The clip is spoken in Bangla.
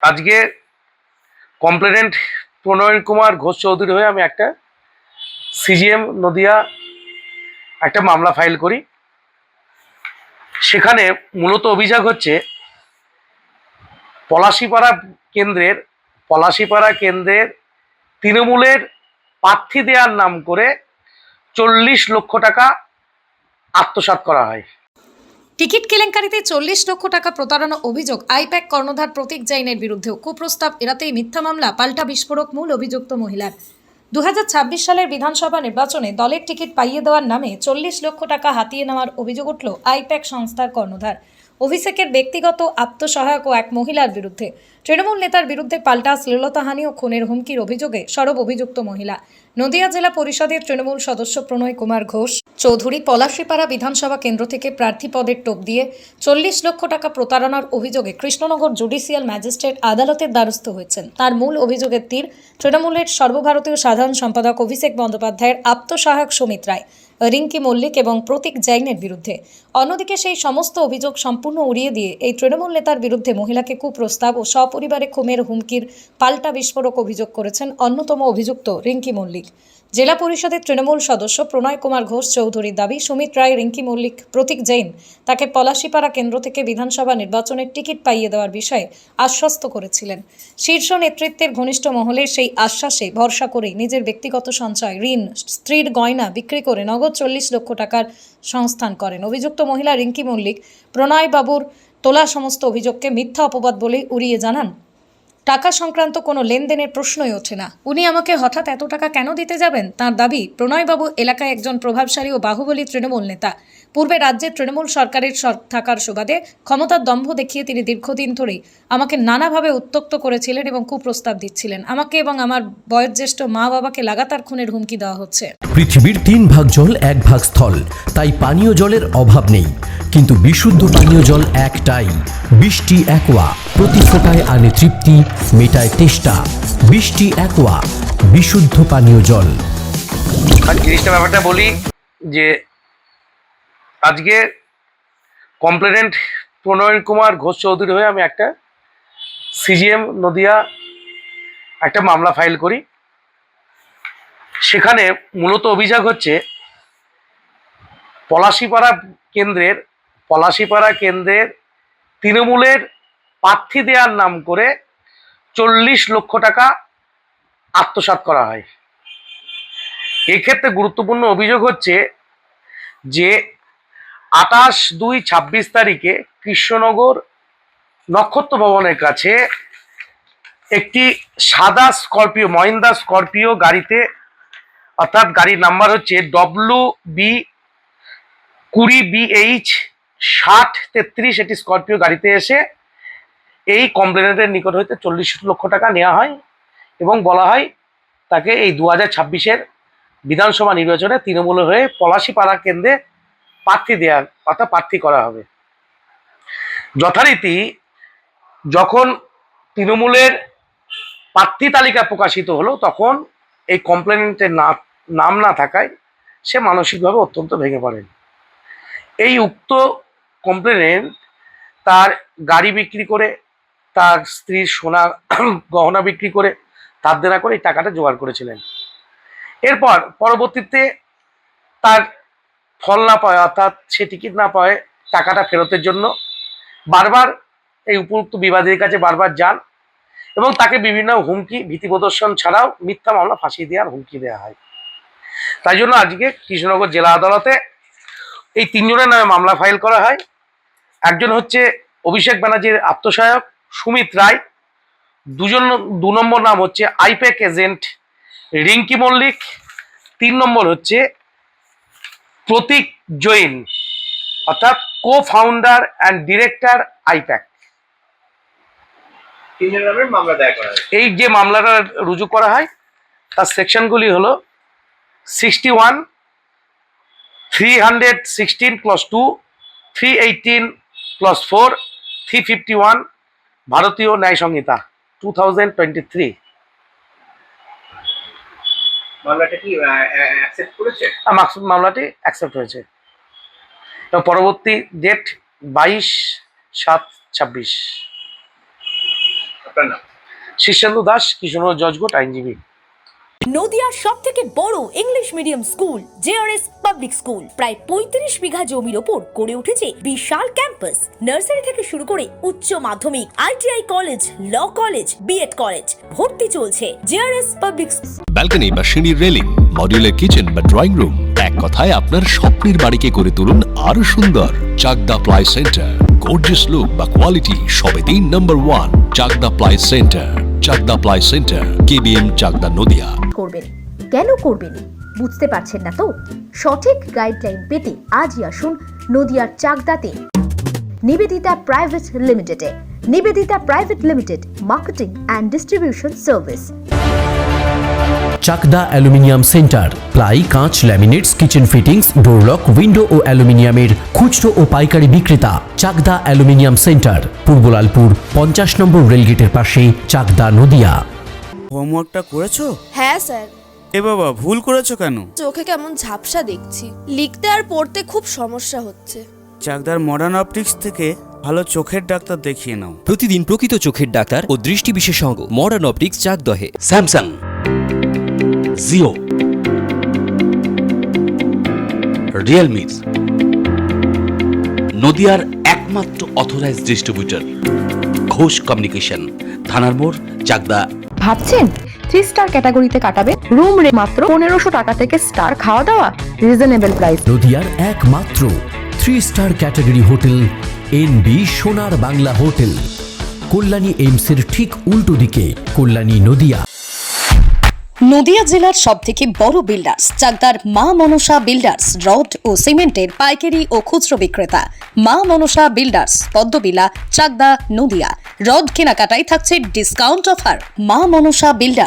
আজকে কমপ্লেনেন্ট প্রণয় কুমার ঘোষ চৌধুরী হয়ে আমি একটা সিজিএম নদিয়া একটা মামলা ফাইল করি। সেখানে মূলত অভিযোগ হচ্ছে পলাশিপাড়া কেন্দ্রের তৃণমূলের প্রার্থী দেওয়ার নাম করে 40 লক্ষ টাকা আত্মসাৎ করা হয়। টিকিট কেলেঙ্কারিতে 40 লক্ষ টাকা প্রতারণা অভিযোগ আইপ্যাক কর্ণধার প্রতীক জৈনের বিরুদ্ধেও। কুপ্রস্তাব এড়াতেই মিথ্যা মামলা, পাল্টা বিস্ফোরক মূল অভিযুক্ত মহিলার। 2026 সালের বিধানসভা নির্বাচনে দলের টিকিট পাইয়ে দেওয়ার নামে 40 লক্ষ টাকা হাতিয়ে নেওয়ার অভিযোগ উঠল আইপ্যাক সংস্থার কর্ণধার অভিষেকের ব্যক্তিগত আত্মসহায়ক ও এক মহিলার বিরুদ্ধে। তৃণমূল নেতার বিরুদ্ধে পাল্টা শ্লীলতাহানি ও খুনের হুমকির অভিযোগে সরব অভিযুক্ত মহিলা। নদিয়া জেলা পরিষদের তৃণমূল সদস্য প্রণয় কুমার ঘোষ চৌধুরী পলাশিপাড়া বিধানসভা কেন্দ্র থেকে প্রার্থী পদের টোপ দিয়ে 40 লক্ষ টাকা প্রতারণার অভিযোগে কৃষ্ণনগর জুডিশিয়াল ম্যাজিস্ট্রেট আদালতের দ্বারস্থ হয়েছেন। তার মূল অভিযোগের তীর তৃণমূলের সর্বভারতীয় সাধারণ সম্পাদক অভিষেক বন্দ্যোপাধ্যায়ের আত্মসহায়ক সুমিত রায়, রিঙ্কি মল্লিক এবং প্রতীক জৈনের বিরুদ্ধে। অন্যদিকে সেই সমস্ত অভিযোগ সম্পূর্ণ উড়িয়ে দিয়ে এই তৃণমূল নেতার বিরুদ্ধে মহিলাকে কুপ্রস্তাব ও সপরিবারে খুনের হুমকির পাল্টা বিস্ফোরক অভিযোগ করেছেন অন্যতম অভিযুক্ত রিঙ্কি মল্লিক। জেলা পরিষদের তৃণমূল সদস্য প্রণয় কুমার ঘোষ চৌধুরীর দাবি, সুমিত রায়, রিঙ্কি মল্লিক, প্রতীক জৈন তাকে পলাশিপাড়া কেন্দ্র থেকে বিধানসভা নির্বাচনের টিকিট পাইয়ে দেওয়ার বিষয়ে আশ্বস্ত করেছিলেন। শীর্ষ নেতৃত্বের ঘনিষ্ঠ মহলের সেই আশ্বাসে ভরসা করেই নিজের ব্যক্তিগত সঞ্চয়, ঋণ, স্ত্রীর গয়না বিক্রি করে নগদ 40 লক্ষ টাকার সংস্থান করেন। অভিযুক্ত মহিলা রিঙ্কি মল্লিক প্রণয় বাবুর তোলা সমস্ত অভিযোগকে মিথ্যা অপবাদ বলেই উড়িয়ে জানান, টাকা সংক্রান্ত কোনো লেনদেনের প্রশ্নই ওঠে না। উনি আমাকে হঠাৎ এত টাকা কেন দিতে যাবেন? তাঁর দাবি, প্রণয়বাবু এলাকায় একজন প্রভাবশালী ও বাহুবলী তৃণমূল নেতা। পূর্বে রাজ্যের তৃণমূল সরকারের থাকার সুবাদে ক্ষমতার দম্ভ দেখিয়ে তিনি দীর্ঘদিন ধরেই আমাকে নানাভাবে উত্ত্যক্ত করেছিলেন এবং কুপ্রস্তাব দিচ্ছিলেন। আমাকে এবং আমার বয়োজ্যেষ্ঠ মা বাবাকে লাগাতার খুনের হুমকি দেওয়া হচ্ছে। পৃথিবীর 3 ভাগ জল 1 ভাগ স্থল, তাই পানীয় জলের অভাব নেই। কিন্তু বিশুদ্ধ পানীয় জল একটাই, বৃষ্টি অ্যাকোয়া। প্রতি ফোঁটায় আনে তৃপ্তি, মেটায় তেষ্টা। বৃষ্টি অ্যাকোয়া, বিশুদ্ধ পানীয় জল। জিনিসটা ব্যাপারটা বলি যে আজকে কমপ্লেনেন্ট প্রণয় কুমার ঘোষ চৌধুরী হয়ে আমি একটা সিজিএম নদিয়া একটা মামলা ফাইল করি। সেখানে মূলত অভিযোগ হচ্ছে পলাশিপাড়া কেন্দ্রের তৃণমূলের প্রার্থী দেওয়ার নাম করে 40 লক্ষ টাকা আত্মসাৎ করা হয়। এক্ষেত্রে গুরুত্বপূর্ণ অভিযোগ হচ্ছে যে 28/2/26 তারিখে কৃষ্ণনগর নক্ষত্র ভবনের কাছে একটি সাদা স্করপিও, মহিন্দ্রা স্করপিও গাড়িতে, অর্থাৎ গাড়ির নাম্বার হচ্ছে WB20BH6033, এটি স্করপিও গাড়িতে এসে এই কমপ্লেনেন্টের নিকট হইতে 40 লক্ষ টাকা নেওয়া হয় এবং বলা হয় তাকে এই 2026-এর বিধানসভা নির্বাচনে তৃণমূলের হয়ে পলাশিপাড়া কেন্দ্রে প্রার্থী দেওয়া, অর্থাৎ প্রার্থী করা হবে। যথারীতি যখন তৃণমূলের প্রার্থী তালিকা প্রকাশিত হলো, তখন এই কমপ্লেনেন্টের নাম না থাকায় সে মানসিকভাবে অত্যন্ত ভেঙে পড়েন। এই উক্ত কমপ্লেনেন্ট তার গাড়ি বিক্রি করে, তার স্ত্রীর সোনা গহনা বিক্রি করে, ধার দেনা করে এই টাকাটা জোগাড় করেছিলেন। এরপর পরবর্তীতে তার ফল না পায়, অর্থাৎ সে টিকিট না পায়, টাকাটা ফেরতের জন্য বারবার এই উপযুক্ত বিবাদীর কাছে বারবার যান এবং তাকে বিভিন্ন হুমকি, ভীতি প্রদর্শন ছাড়াও মিথ্যা মামলা ফাঁসিয়ে দেওয়ার হুমকি দেওয়া হয়। তাই জন্য আজকে কৃষ্ণনগর জেলা আদালতে এই 3 জনের নামে মামলা ফাইল করা হয়। একজন হচ্ছে অভিষেক ব্যানার্জির আত্মসহায়ক সুমিত রায়, 2 নম্বর নাম হচ্ছে আইপ্যাক এজেন্ট রিঙ্কি মল্লিক, 3 নম্বর হচ্ছে প্রতীক জৈন, অর্থাৎ কো ফাউন্ডার অ্যান্ড ডিরেক্টর আইপ্যাক। এই যে মামলাটা রুজু করা হয় তার সেকশনগুলি হলো 61, 316+2, 318+4, 351 ভারতীয় ন্যায় সংহিতা 2023। মামলাটি অ্যাকসেপ্ট হয়েছে এবং পরবর্তী ডেট 22/7/26। আপনার নাম? শীর্ষেন্দু দাস, কৃষ্ণনগর জজ কোর্ট আইনজীবী। নদিয়ার সব থেকে বড় English medium school JRS public school প্রায় ৩৫ বিঘা জমির ওপর গড়ে উঠেছে বিশাল ক্যাম্পাস। নার্সারি থেকে শুরু করে উচ্চ মাধ্যমিক, ITI college, law college, BEd college, ভর্তি চলছে জেআরএস পাবলিক। ব্যালকনি বা সিঁড়ির রেলিং, মডিউলার কিচেন বা ড্রয়িং রুম, এক কথায় আপনার স্বপ্নের বাড়িকে করে তুলুন আরো সুন্দর। Chakdah ply centre, gorgeous look বা কোয়ালিটি সবেতেই number 1। Chakdah ply centre, Chakdah ply centre, KBM, Chakdah, Nadia. করবেন কেন করবেন বুঝতে পারছেন না তো? সঠিক গাইডলাইন পেতে আজই আসুন নদিয়ার চাকদাতে নিবেদিতা প্রাইভেট লিমিটেডে। Nivedita private limited, marketing and distribution service. Chakda aluminium centre, ply, কাঁচ, laminates, kitchen fittings, door lock, window ও অ্যালুমিনিয়ামের খুচরো ও পাইকারি বিক্রেতা। চাকদা অ্যালুমিনিয়াম সেন্টার, পূর্বলালপুর 50 নম্বর রেলগেটের পাশে, চাকদা, নদিয়া। হোমওয়ার্কটা করেছো? হ্যাঁ স্যার। এ বাবা, ভুল করেছো কেন? চোখে কেমন ঝাপসা দেখছি, লিখতে আর পড়তে খুব সমস্যা হচ্ছে। চাকদার মডার্ন অপটিক্স থেকে ভালো চোখের ডাক্তার দেখিয়ে নাও। প্রতিদিন প্রকৃত চোখের ডাক্তার ও দৃষ্টি বিশেষজ্ঞ মডার্ন অপটিক্স, চাকদহে। স্যামসাং, জিও, রিয়েলমি, নদিয়ার একমাত্র অথরাইজড ডিস্ট্রিবিউটর ঘোষ কমিউনিকেশন, থানার মোড়, চাকদা। ভাবছেন 3 স্টার ক্যাটাগরিতে কাটাবে? রুম রে মাত্র 1500 টাকা থেকে স্টার, খাওয়া দাওয়া রিজনেবল প্রাইস। নদিয়ার একমাত্র 3 স্টার ক্যাটাগরি হোটেল এনবি সোনার বাংলা হোটেল, কল্যাণী এইমসের ঠিক উল্টো দিকে, কল্যাণী, নদিয়া। নদিয়া জেলার সবথেকে বড় বিল্ডার্স চাকদার মা মনসা বিল্ডার্স, রড ও সিমেন্টের পাইকারি ও খুচরো বিক্রেতা। মা মনসা বিল্ডার্স, পদ্মবিলা, চাকদা, নদিয়া। রড কেনাকাটায় থাকছে ডিসকাউন্ট অফার। মা মনসা বিল্ডার্স।